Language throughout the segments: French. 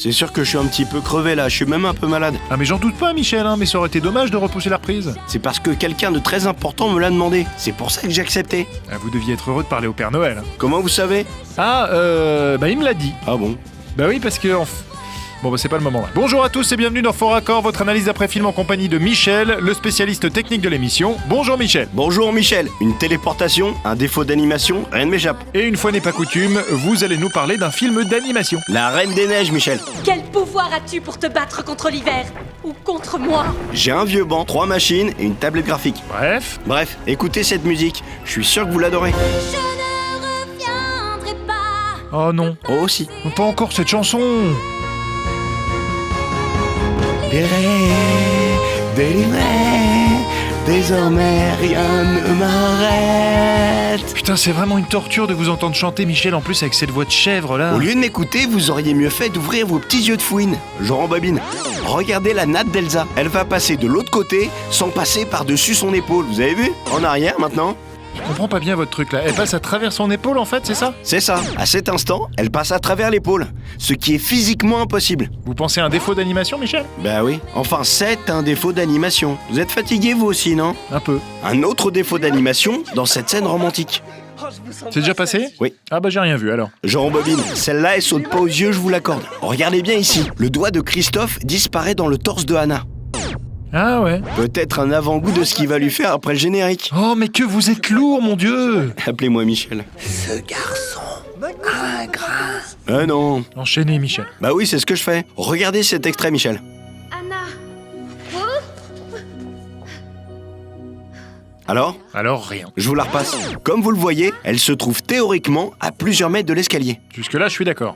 C'est sûr que je suis un petit peu crevé là, je suis même un peu malade. Ah mais j'en doute pas Michel, mais ça aurait été dommage de repousser la reprise. C'est parce que quelqu'un de très important me l'a demandé. C'est pour ça que j'ai accepté. Ah, vous deviez être heureux de parler au Père Noël. Comment vous savez? Ah, il me l'a dit. Ah bon? Bah oui, parce que... Bon, c'est pas le moment là. Bonjour à tous et bienvenue dans Fort Accord, votre analyse d'après-film en compagnie de Michel, le spécialiste technique de l'émission. Bonjour Michel. Bonjour Michel. Une téléportation, un défaut d'animation, rien ne m'échappe. Et une fois n'est pas coutume, vous allez nous parler d'un film d'animation. La Reine des Neiges, Michel. Quel pouvoir as-tu pour te battre contre l'hiver? Ou contre moi? J'ai un vieux banc, 3 machines et une tablette graphique. Bref, Écoutez cette musique, je suis sûr que vous l'adorez. Je ne reviendrai pas. oh non, Oh aussi. pas encore cette chanson. Délivré, désormais rien ne m'arrête. Putain, c'est vraiment une torture de vous entendre chanter Michel, en plus avec cette voix de chèvre là. Au lieu de m'écouter, vous auriez mieux fait d'ouvrir vos petits yeux de fouine. Genre en bobine. Regardez la natte d'Elsa. Elle va passer de l'autre côté sans passer par-dessus son épaule. Vous avez vu? En arrière maintenant. Je comprends pas bien votre truc là. Elle passe à travers son épaule en fait, c'est ça? C'est ça. À cet instant, elle passe à travers l'épaule. Ce qui est physiquement impossible. Vous pensez à un défaut d'animation Michel? Bah oui. Enfin, c'est un défaut d'animation. Vous êtes fatigué vous aussi, non? Un peu. Un autre défaut d'animation dans cette scène romantique. C'est déjà passé? Oui. Ah bah j'ai rien vu alors. Genre en bobine, celle-là elle saute pas aux yeux, je vous l'accorde. Regardez bien ici, le doigt de Christophe disparaît dans le torse de Hannah. Ah ouais. Peut-être un avant-goût de ce qu'il va lui faire après le générique. Oh mais que vous êtes lourd mon dieu. Appelez-moi Michel. Ce garçon a un grain. Ah non. Enchaînez Michel. Bah oui, c'est ce que je fais. Regardez cet extrait, Michel. Anna. Alors, rien. je vous la repasse. Comme vous le voyez, elle se trouve théoriquement à plusieurs mètres de l'escalier. Jusque là je suis d'accord.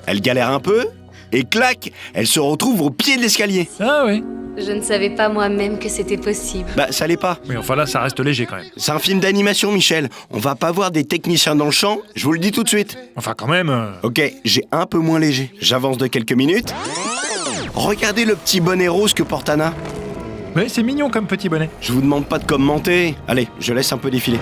Elle galère un peu, et clac, elle se retrouve au pied de l'escalier. Ah ouais. Je ne savais pas moi-même que c'était possible. Bah ça l'est pas. Mais enfin là ça reste léger quand même. C'est un film d'animation, Michel. On va pas voir des techniciens dans le champ, je vous le dis tout de suite. Enfin quand même... Ok, j'ai un peu moins léger. J'avance de quelques minutes. Regardez le petit bonnet rose que porte Anna. Mais c'est mignon comme petit bonnet. Je vous demande pas de commenter. Allez, je laisse un peu défiler.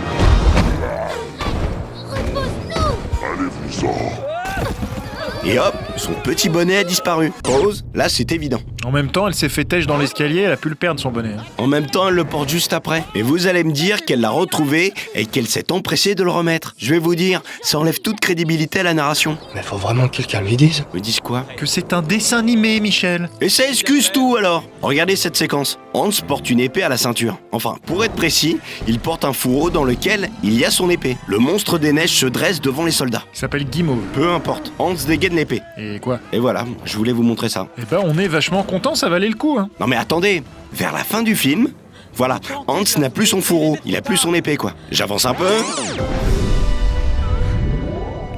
Et hop, son petit bonnet a disparu. Pause, là c'est évident. En même temps elle s'est fait têche dans l'escalier, elle a pu le perdre son bonnet. En même temps, elle le porte juste après. Et vous allez me dire qu'elle l'a retrouvé et qu'elle s'est empressée de le remettre. Je vais vous dire, ça enlève toute crédibilité à la narration. Mais faut vraiment que quelqu'un lui dise. Me disent quoi? Que c'est un dessin animé Michel. Et ça excuse tout alors. Regardez cette séquence. Hans porte une épée à la ceinture. Enfin, pour être précis, il porte un fourreau dans lequel il y a son épée. Le monstre des neiges se dresse devant les soldats. Il s'appelle Guimauve. Peu importe, Hans dégaine l'épée. Et quoi? Et voilà, je voulais vous montrer ça. Eh ben on est vachement content, ça valait le coup hein. Non mais attendez, vers la fin du film, voilà, Hans n'a plus son fourreau, il a plus son épée quoi. J'avance un peu.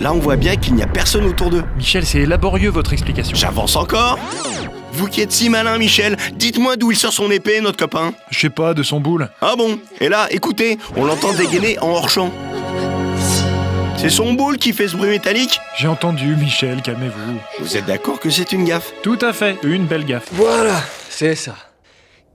Là on voit bien qu'il n'y a personne autour d'eux. Michel, c'est laborieux votre explication. J'avance encore. Vous qui êtes si malin Michel, dites-moi d'où il sort son épée notre copain. Je sais pas, de son boule. Ah bon? Et là, écoutez, on l'entend dégainer en hors-champ. C'est son boule qui fait ce bruit métallique? J'ai entendu Michel, calmez-vous. Vous êtes d'accord que c'est une gaffe? Tout à fait, une belle gaffe. Voilà, c'est ça.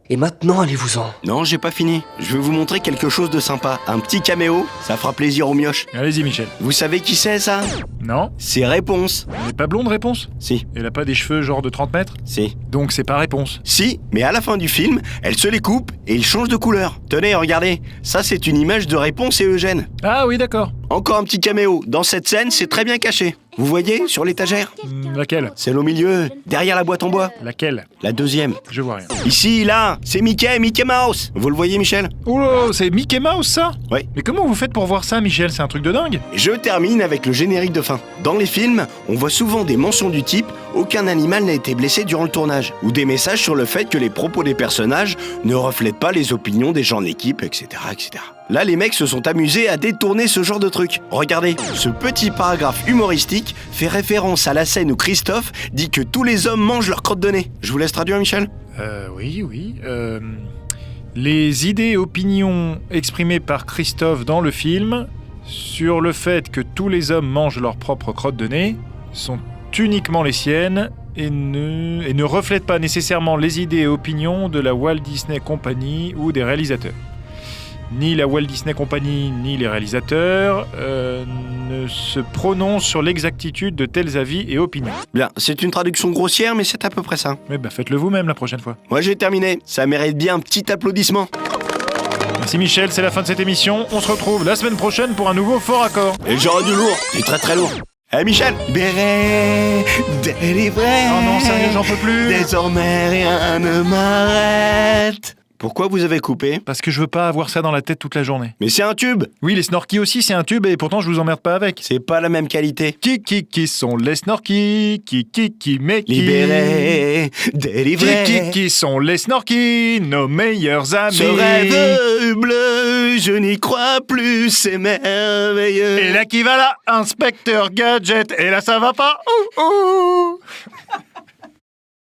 Et maintenant, allez-vous-en. Non, j'ai pas fini. Je vais vous montrer quelque chose de sympa. Un petit caméo, ça fera plaisir aux mioches. Allez-y Michel. Vous savez qui c'est ça? Non? C'est Réponse. Elle est pas blonde Réponse? Si, Elle a pas des cheveux genre de 30 mètres? si. Donc c'est pas Réponse. Si, mais à la fin du film, elle se les coupe et il change de couleur. Tenez, regardez. Ça, c'est une image de Réponse et Eugène. Ah oui d'accord. Encore un petit caméo. Dans cette scène, c'est très bien caché. Vous voyez, sur l'étagère? Laquelle? Celle au milieu, derrière la boîte en bois. Laquelle? La deuxième. Je vois rien. Ici, là, c'est Mickey Mouse. Vous le voyez, Michel? Oula, c'est Mickey Mouse ça? Oui. Mais comment vous faites pour voir ça Michel? C'est un truc de dingue. Je termine avec le générique de fin. Dans les films, on voit souvent des mentions du type « Aucun animal n'a été blessé durant le tournage » ou des messages sur le fait que les propos des personnages ne reflètent pas les opinions des gens de l'équipe, etc., etc. Là, les mecs se sont amusés à détourner ce genre de truc. Regardez, ce petit paragraphe humoristique fait référence à la scène où Christophe dit que tous les hommes mangent leur crotte de nez. Je vous laisse traduire, Michel? Oui. Les idées et opinions exprimées par Christophe dans le film sur le fait que tous les hommes mangent leur propre crotte de nez sont uniquement les siennes et ne reflètent pas nécessairement les idées et opinions de la Walt Disney Company ou des réalisateurs. ni la Walt Disney Company, ni les réalisateurs ne se prononcent sur l'exactitude de tels avis et opinions. Bien, c'est une traduction grossière, mais c'est à peu près ça. Mais faites-le vous-même la prochaine fois. Moi j'ai terminé, ça mérite bien un petit applaudissement. Merci Michel, c'est la fin de cette émission. On se retrouve la semaine prochaine pour un nouveau Fort Accord. Et j'aurai du lourd, du très très lourd. Eh Michel, libéré, délivré. Oh non, sérieux, j'en peux plus. Désormais rien ne m'arrête. Pourquoi vous avez coupé? Parce que je veux pas avoir ça dans la tête toute la journée. Mais c'est un tube. Oui, les Snorky aussi, c'est un tube et pourtant je vous emmerde pas avec. C'est pas la même qualité. Qui sont les Snorky? Mais qui? Libéré, délivré. Qui sont les Snorky? Nos meilleurs amis. Ce rêve bleu, je n'y crois plus, c'est merveilleux. Et là qui va là, Inspecteur Gadget. Et là ça va pas. Ouh, ouh.